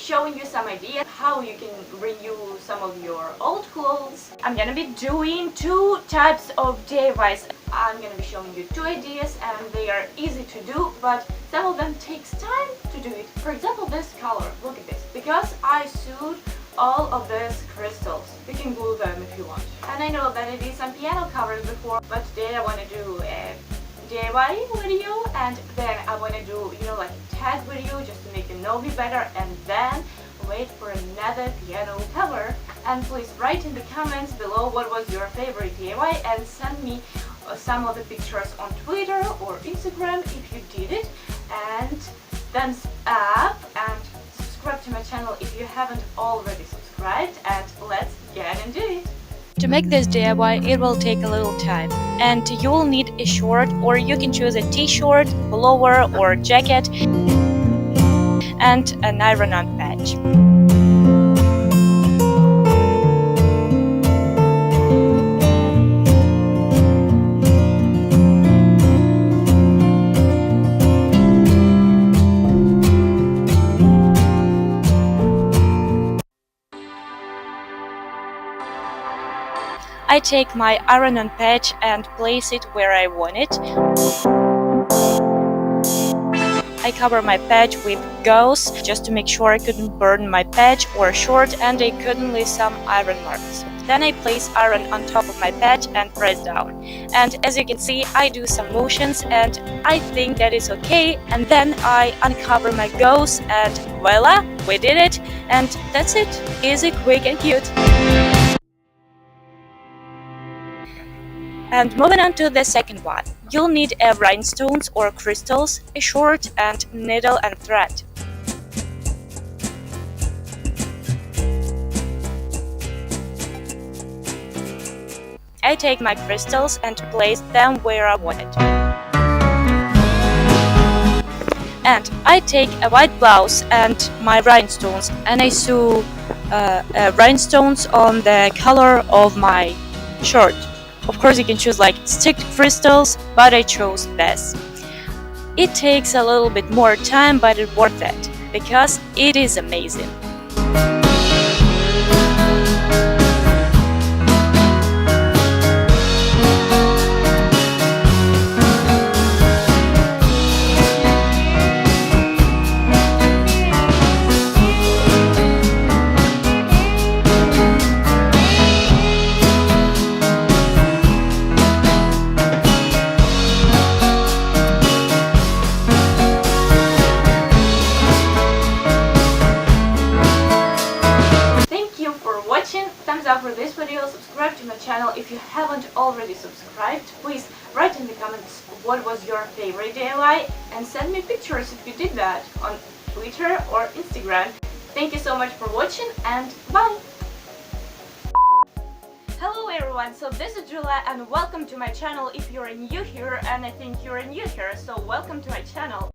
showing you some ideas how you can reuse some of your old clothes. I'm gonna be doing two types of DIYs. I'm gonna be showing you two ideas and they are easy to do, but some of them takes time to do it. For example, this color, look at this. Because I sewed all of these crystals. You can glue them if you want. And I know that I did some piano covers before, but today I want to do a DIY video, and then I want to do, like a tag video just to make you know me better, and then wait for another piano cover. And please write in the comments below what was your favorite DIY and send me some of the pictures on Twitter or Instagram if you did it. And thumbs up and subscribe to my channel if you haven't already subscribed, and let's get into it. To make this DIY, it will take a little time, and you will need a short, or you can choose a t-shirt, pullover or jacket, and an iron-on patch. I take my iron-on patch and place it where I want it. I cover my patch with gauze just to make sure I couldn't burn my patch or short and I couldn't leave some iron marks. Then I place iron on top of my patch and press down. And as you can see, I do some motions and I think that is okay. And then I uncover my gauze and voila, we did it. And that's it. Easy, quick and cute. And moving on to the second one, you'll need rhinestones or crystals, a short, and needle and thread. I take my crystals and place them where I want it. And I take a white blouse and my rhinestones and I sew rhinestones on the color of my shirt. Of course, you can choose like stick crystals, but I chose this. It takes a little bit more time, but it's worth it because it is amazing. Thumbs up for this video, subscribe to my channel if you haven't already subscribed. Please write in the comments what was your favorite DIY and send me pictures if you did that on Twitter or Instagram. Thank you so much for watching and bye! Hello everyone, so this is Julia and welcome to my channel if you're new here, and I think you're new here, so welcome to my channel.